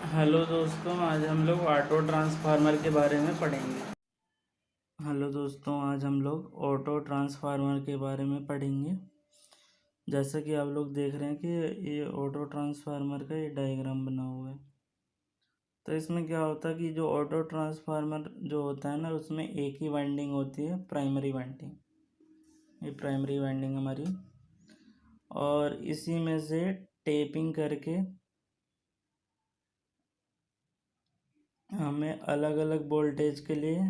Hello दोस्तों, आज हम लोग ऑटो ट्रांसफार्मर के बारे में पढ़ेंगे। जैसा कि आप लोग देख रहे हैं कि ये ऑटो ट्रांसफार्मर का ये डायग्राम बना हुआ है। तो इसमें क्या होता है कि जो ऑटो ट्रांसफार्मर जो होता है ना, उसमें एक ही वाइंडिंग होती है, प्राइमरी वाइंडिंग। ये प्राइमरी वाइंडिंग हमारी, और इसी में से टेपिंग करके हमें अलग अलग वोल्टेज के लिए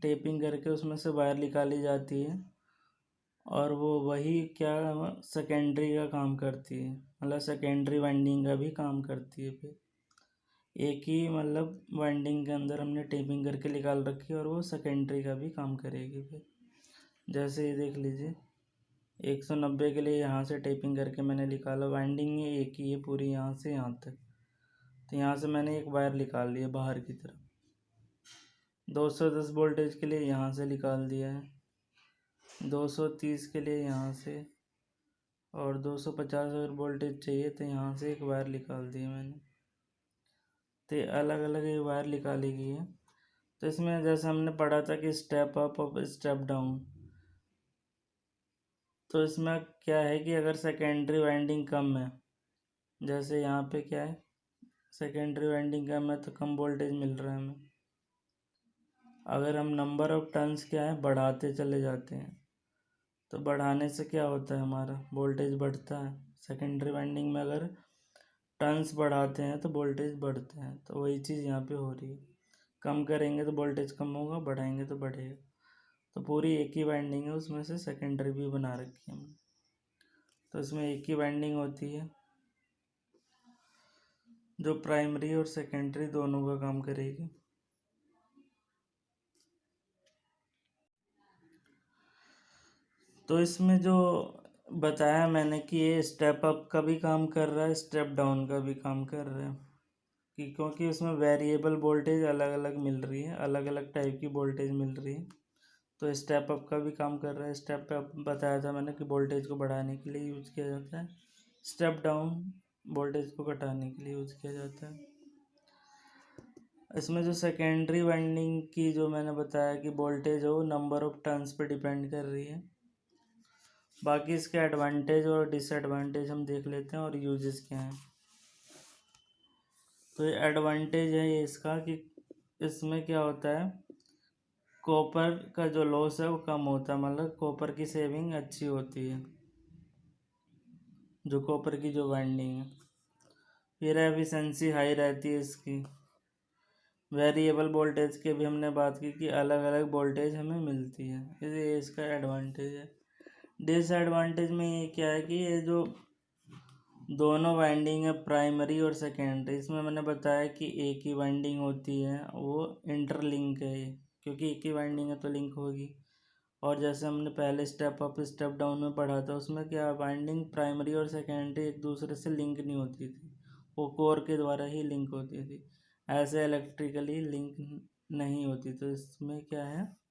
टेपिंग करके उसमें से वायर निकाली जाती है, और वो वही क्या सेकेंडरी का काम करती है, मतलब सेकेंडरी वाइंडिंग का भी काम करती है। फिर एक ही मतलब वाइंडिंग के अंदर हमने टेपिंग करके निकाल रखी है, और वो सेकेंडरी का भी काम करेगी। फिर जैसे ये देख लीजिए, 190 के लिए यहाँ से टेपिंग करके मैंने निकाला, वाइंडिंग ये एक ही है पूरी, यहाँ से यहाँ तक। तो यहाँ से मैंने एक वायर निकाल लिया बाहर की तरफ। 210 वोल्टेज के लिए यहाँ से निकाल दिया है, 230 के लिए यहाँ से, और 250 अगर वोल्टेज चाहिए तो यहाँ से एक वायर निकाल दी मैंने। तो ये अलग अलग ये वायर निकाली गई है। तो इसमें जैसे हमने पढ़ा था कि स्टेप अप और स्टेप डाउन, तो इसमें क्या है कि अगर सेकेंडरी वाइंडिंग कम है, जैसे यहाँ पे क्या है, सेकेंडरी वाइंडिंग कम है तो कम वोल्टेज मिल रहा है हमें। अगर हम नंबर ऑफ टर्न्स क्या है बढ़ाते चले जाते हैं, तो बढ़ाने से क्या होता है, हमारा वोल्टेज बढ़ता है। सेकेंडरी वाइंडिंग में अगर टर्न्स बढ़ाते हैं तो वोल्टेज बढ़ता है, तो वही चीज़ यहाँ पे हो रही है। कम करेंगे तो वोल्टेज कम होगा, बढ़ाएंगे तो बढ़ेगा। तो पूरी एक ही वाइंडिंग है, उसमें से सेकेंडरी भी बना रखी है हमने। तो इसमें एक ही वाइंडिंग होती है जो प्राइमरी और सेकेंडरी दोनों का काम करेगी। तो इसमें जो बताया मैंने कि ये स्टेप अप का भी काम कर रहा है, स्टेप डाउन का भी काम कर रहा है, कि क्योंकि उसमें वेरिएबल वोल्टेज अलग अलग मिल रही है, अलग अलग टाइप की वोल्टेज मिल रही है। तो स्टेप अप का भी काम कर रहा है। स्टेप अप बताया था मैंने कि वोल्टेज को बढ़ाने के लिए यूज किया जाता है, स्टेप डाउन वोल्टेज को घटाने के लिए यूज किया जाता है। इसमें जो सेकेंडरी वाइंडिंग की जो मैंने बताया कि वोल्टेज हो नंबर ऑफ टर्न्स पे डिपेंड कर रही है। बाकी इसके एडवांटेज और डिसएडवांटेज हम देख लेते हैं और यूजेस क्या हैं। तो ये एडवांटेज है ये इसका कि इसमें क्या होता है, कॉपर का जो लॉस है वो कम होता है, मतलब कॉपर की सेविंग अच्छी होती है, जो कॉपर की जो वाइंडिंग है। फिर एफिशिएंसी हाई रहती है इसकी। वेरिएबल वोल्टेज के भी हमने बात की कि अलग अलग वोल्टेज हमें मिलती है, ये इसका एडवांटेज है। डिसएडवांटेज में ये क्या है कि ये जो दोनों वाइंडिंग है प्राइमरी और सेकेंडरी, इसमें मैंने बताया कि एक ही वाइंडिंग होती है, वो इंटरलिंक है ये, क्योंकि एक ही वाइंडिंग है तो लिंक होगी। और जैसे हमने पहले स्टेप अप स्टेप डाउन में पढ़ा था, उसमें क्या वाइंडिंग प्राइमरी और सेकेंडरी एक दूसरे से लिंक नहीं होती थी, वो कोर के द्वारा ही लिंक होती थी, ऐसे इलेक्ट्रिकली लिंक नहीं होती। तो इसमें क्या है,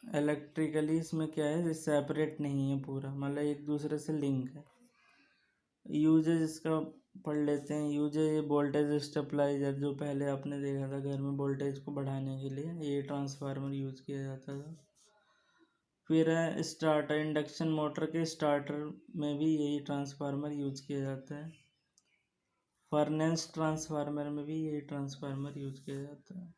इलेक्ट्रिकली इसमें क्या है, सेपरेट नहीं है पूरा, मतलब एक दूसरे से लिंक है। यूजेज इसका पढ़ लेते हैं। यूजेज वोल्टेज स्टेबलाइजर, जो पहले आपने देखा था घर में वोल्टेज को बढ़ाने के लिए ये ट्रांसफार्मर यूज किया जाता था। फिर है स्टार्टर, इंडक्शन मोटर के स्टार्टर में भी यही ट्रांसफार्मर यूज किया जाता है। फर्नेस ट्रांसफार्मर में भी यही ट्रांसफार्मर यूज किया जाता है।